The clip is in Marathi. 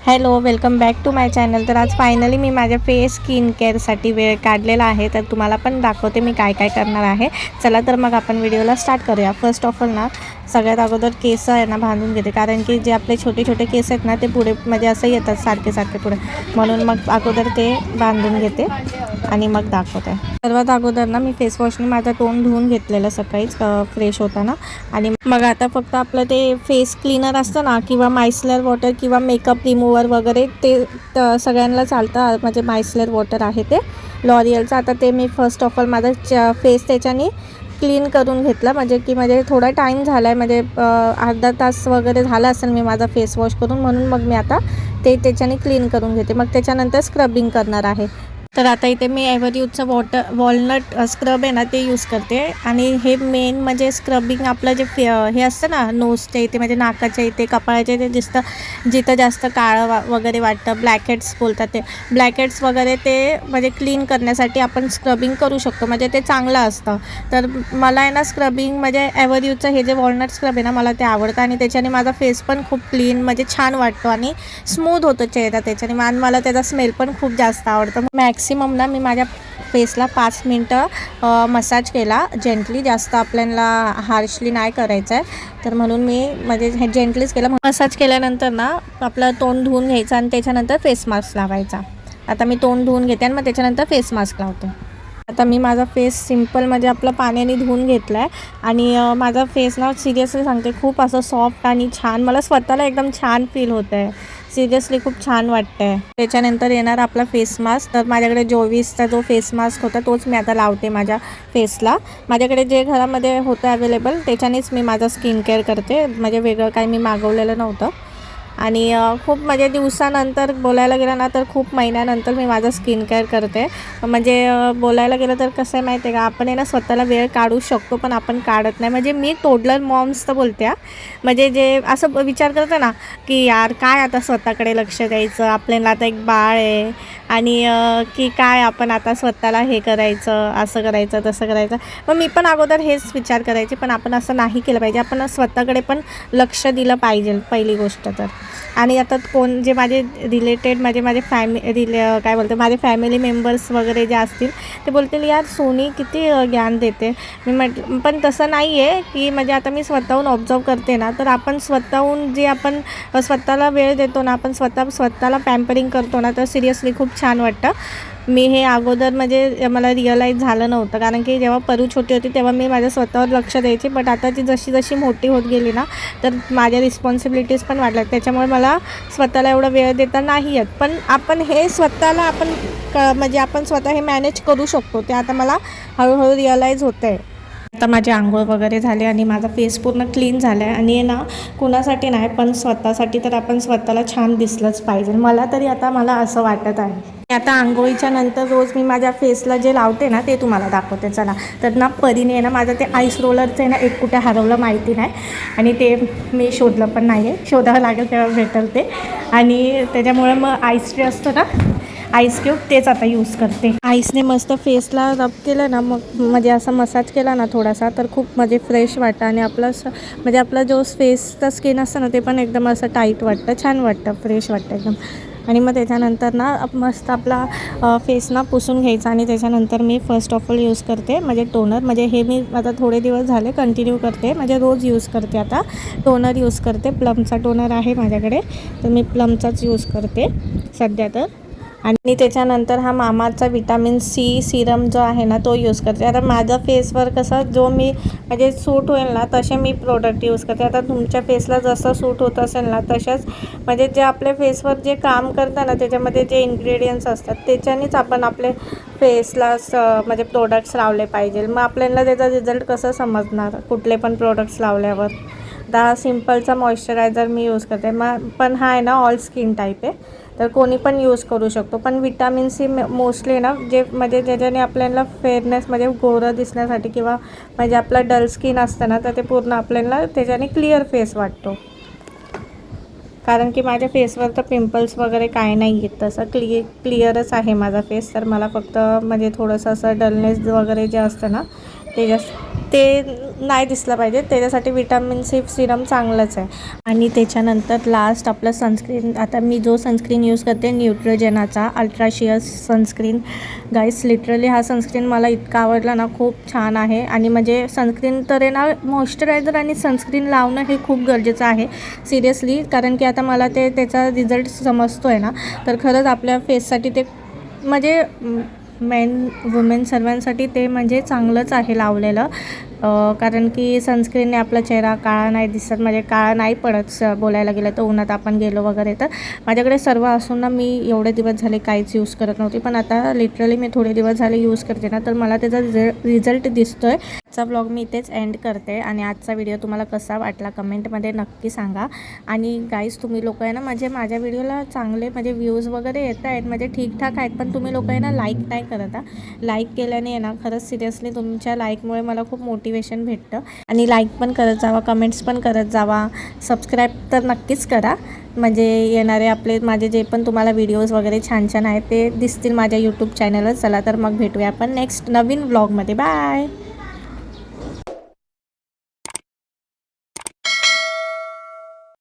Hello, welcome back to my channel. तर आज फायनली मी माझ्या फेस स्किन केअरसाठी वेळ काढलेला आहे. तर तुम्हाला पण दाखवते मी काय काय करणार आहे. चला तर मग आपण व्हिडिओला स्टार्ट करूया. फर्स्ट ऑफ ऑल ना सगळ्यात अगोदर केस आहे ना बांधून घेते, कारण की जे आपले छोटे छोटे केस आहेत ना ते पुढे म्हणजे असं येतात सारखे सारखे पुढे, म्हणून मग अगोदर ते बांधून घेते आणि मग दाखवते. सर्वात अगोदर ना मी फेसवॉशने माझं तोंड धुवून घेतलेलं सकाळीच फ्रेश होताना. आणि मग आता फक्त आपलं ते फेस क्लीनर असतं ना, किंवा मायसलर वॉटर किंवा मेकअप रिमूव्हर वगैरे ते सगळ्यांना चालतं. म्हणजे मायसलर वॉटर आहे ते लॉरियलचं. आता ते मी फर्स्ट ऑफ ऑल माझा फेस त्याच्याने क्लीन करून घेतला, म्हणजे थोडा टाईम झाला आहे, म्हणजे अर्धा तास वगैरे झाला असेल मी माझा फेस वॉश करून, म्हणून मग मी आता ते त्याच्याने क्लीन करून घेते. मग त्याच्यानंतर स्क्रबिंग करणार आहे. तर आता इथे मी एव्हरयूजचं वॉलनट स्क्रब आहे ना ते यूज करते. आणि हे मेन म्हणजे स्क्रबिंग आपलं जे हे असतं ना नोजच्या इथे, म्हणजे नाकाच्या इथे, कपाळाच्या इथे जिथं जास्त काळं वगैरे वाटतं, ब्लॅकहेड्स बोलतात ते ब्लॅकहेड्स वगैरे, ते म्हणजे क्लीन करण्यासाठी आपण स्क्रबिंग करू शकतो, म्हणजे ते चांगलं असतं. तर मला आहे ना स्क्रबिंग म्हणजे एव्हरयूजचं हे जे वॉलनट स्क्रब आहे ना मला ते आवडतं, आणि त्याच्याने माझा फेस पण खूप क्लीन म्हणजे छान वाटतो आणि स्मूथ होतो चेहरा त्याच्याने. आणि मला त्याचा स्मेल पण खूप जास्त आवडतं. मॅक्सिमम ना मी माझ्या फेसला 5 मिनटं मसाज केला जेंटली, जास्त आपल्याला हार्शली नाही करायचं आहे. तर म्हणून मी म्हणजे हे जेंटलीच केलं. मसाज केल्यानंतर ना आपलं तोंड धुवून घ्यायचं आणि त्याच्यानंतर फेस मास्क लावायचा. आता मी तोंड धुवून घेते आणि मग त्याच्यानंतर फेस मास्क लावते. आता मी माझा फेस सिंपल म्हणजे आपलं पाण्याने धुवून घेतला आहे. आणि माझा फेस ना सिरियसली सांगते खूप असं सॉफ्ट आणि छान, मला स्वतःला एकदम छान फील होतं आहे. सिरियसली खूप छान वाटतं आहे. त्याच्यानंतर येणार आपला फेस मास्क. तर माझ्याकडे जोविसचा जो फेस मास्क होता तोच मी आता लावते माझ्या फेसला. माझ्याकडे जे घरामध्ये होतं अवेलेबल त्याच्यानेच मी माझं स्किन केअर करते, म्हणजे वेगळं काही मी मागवलेलं नव्हतं. आणि खूप म्हणजे दिवसानंतर बोलायला गेलं ना तर खूप महिन्यानंतर मी माझं स्किन केअर करते. म्हणजे बोलायला गेलं तर कसं आहे माहिती आहे का, आपण आहे ना स्वतःला वेळ काढू शकतो पण आपण काढत नाही. म्हणजे मी टोडलर मॉम्स तर बोलते आहे, म्हणजे जे असं विचार करते ना की यार काय आता स्वतःकडे लक्ष द्यायचं, आपल्याला आता एक बाळ आहे, आणि की काय आपण आता स्वतःला हे करायचं, असं करायचं तसं करायचं. मग मी पण अगोदर हेच विचार करायचे, पण आपण असं नाही केलं पाहिजे. आपण स्वतःकडे पण लक्ष दिलं पाहिजे पहिली गोष्ट तर. आणि आता कोण जे माझे रिलेटेड माझे काय बोलते माझे फॅमिली मेंबर्स वगैरे जे असतील ते बोलतील यार सोनी किती ज्ञान देते. मी म्हटलं पण तसं नाही आहे, की म्हणजे आता मी स्वतःहून ऑब्झर्व करते ना, तर आपण स्वतःहून जे आपण स्वतःला वेळ देतो ना, आपण स्वतःला पॅम्परिंग करतो ना, तर सिरियसली खूप छान वाटतं. मी हे अगोदर म्हणजे मला रिअलाईज झालं नव्हतं, कारण की जेव्हा परू छोटी होती तेव्हा मी माझ्या स्वतःवर लक्ष द्यायचे. बट आता ती जशी जशी मोठी होत गेली ना तर माझ्या रिस्पॉन्सिबिलिटीज पण वाढल्या, त्याच्यामुळे मला स्वतःला एवढा वेळ देता नाही येत. पण आपण हे स्वतःला म्हणजे आपण स्वतः हे मॅनेज करू शकतो, ते आता मला हळूहळू रिअलाईज होतं आहे. आता माझी आंघोळ वगैरे झाली आणि माझा फेस पूर्ण क्लीन झाला आहे. आणि ना कुणासाठी नाही पण स्वतःसाठी, तर आपण स्वतःला छान दिसलंच पाहिजे. मला असं वाटत आहे. आता आंघोळीच्या नंतर रोज मी माझ्या फेसला जे लावते ना ते तुम्हाला दाखवते. चला तर ना परीने आहे ना माझं ते आईस रोलरचं आहे ना एक कुठे हरवलं माहिती नाही, आणि ते मी शोधलं पण नाही आहे, शोधावं लागेल तेव्हा भेटेल ते. आणि त्याच्यामुळे मग आईस जे असतं ना आईस क्यूब तेच आता यूज करते. आईसने मस्त फेसला रब केलं ना, मग म्हणजे असं मसाज केला ना थोडासा, तर खूप म्हणजे फ्रेश वाटतं. आणि म्हणजे आपला जो फेसचा स्किन असतं ना ते पण एकदम असं टाईट वाटतं, छान वाटतं, फ्रेश वाटतं एकदम. आणि मग त्याच्यानंतर ना मस्त आपला फेस ना पुसून घ्यायचा. आणि त्याच्यानंतर मी फर्स्ट ऑफ ऑल यूज करते म्हणजे टोनर. म्हणजे हे मी आता थोडे दिवस झाले कंटिन्यू करते, म्हणजे रोज यूज करते. आता टोनर यूज करते, प्लमचा टोनर आहे माझ्याकडे, तर मी प्लमचाच यूज करते सध्या तर. आणि त्याच्यानंतर हा मामाचा विटॅमिन सी सिरम जो आहे ना तो यूज करते. आता माझ्या फेसवर कसं जो मी म्हणजे सूट होईल ना तसे मी प्रोडक्ट यूज करते. आता तुमच्या फेसला जसं सूट होत असेल ना तशाच, म्हणजे जे आपल्या फेसवर जे काम करतं ना त्याच्यामध्ये जे इन्ग्रेडियंट्स असतात त्याच्यानेच आपण आपले फेसला म्हणजे प्रोडक्ट्स लावले पाहिजे. मग आपल्याला त्याचा रिझल्ट कसं समजणार कुठले पण प्रोडक्ट्स लावल्यावर. आता सिम्पलचा मॉइश्चरायझर मी यूज करते, पण हा आहे ना ऑल स्किन टाईप आहे, तर कोणी पण यूज करू शकतो. पण विटॅमिन सी मोस्टली ना जे म्हणजे ज्याच्याने आपल्याला फेअरनेस म्हणजे गोरं दिसण्यासाठी, किंवा म्हणजे आपला डल स्किन असतं ना तर ते पूर्ण आपल्याला त्याच्याने क्लिअर फेस वाटतो. कारण की माझ्या फेसवर तर पिंपल्स वगैरे काय नाही आहेत, तसं क्लिअरच आहे माझा फेस. तर मला फक्त म्हणजे थोडंसं असं डलनेस वगैरे जे असतं ना ते जास्त ते नाही दिसलं पाहिजे, त्याच्यासाठी विटॅमिन सी सिरम चांगलंच आहे. आणि त्याच्यानंतर लास्ट आपलं सनस्क्रीन. आता मी जो सनस्क्रीन यूज करते न्यूट्रोजेनाचा अल्ट्रा शेअर सनस्क्रीन. गाईस लिटरली हा सनस्क्रीन मला इतका आवडला ना, खूप छान आहे. आणि म्हणजे सनस्क्रीन तर आहे ना, मॉइश्चरायझर आणि सनस्क्रीन लावणं हे खूप गरजेचं आहे सिरियसली. कारण की आता मला त्याचा रिझल्ट समजतो आहे ना, तर खरंच आपल्या फेससाठी ते म्हणजे मेन वुमेन सर्वांसाठी ते म्हणजे चांगलंच आहे लावलेलं. कारण की सनस्क्रीनने आपला चेहरा काळा नाही दिसत, म्हणजे काळा नाही पडत बोलायला गेलं तर. उन्हात आपण गेलो वगैरे तर माझ्याकडे सर्व असून ना मी एवढे दिवस झाले काहीच यूज करत नव्हती, पण आता लिटरली मी थोडे दिवस झाले यूज करते ना, तर मला त्याचा रिझल्ट दिसतो आहे. आजचा व्लॉग मी इथेच एंड करते आणि आजचा व्हिडिओ तुम्हाला कसा वाटला कमेंटमध्ये नक्की सांगा. आणि गाईज तुम्ही लोक आहे ना, म्हणजे माझ्या व्हिडिओला चांगले म्हणजे व्ह्यूज वगैरे येत आहेत, म्हणजे ठीकठाक आहेत, पण तुम्ही लोक आहे ना लाईक नाही करत. लाईक केल्याने आहे ना, खरंच सिरियसली तुमच्या लाईकमुळे मला खूप मोटिवेशन भेटतं. आणि लाईक पण करत जावा, कमेंट्स पण करत जावा, सबस्क्राईब तर नक्कीच करा, म्हणजे येणारे आपले माझे जे पण तुम्हाला व्हिडिओज वगैरे छान छान आहेत ते दिसतील माझ्या यूट्यूब चॅनलवर. चला तर मग भेटूया आपण नेक्स्ट नवीन व्लॉगमध्ये. बाय.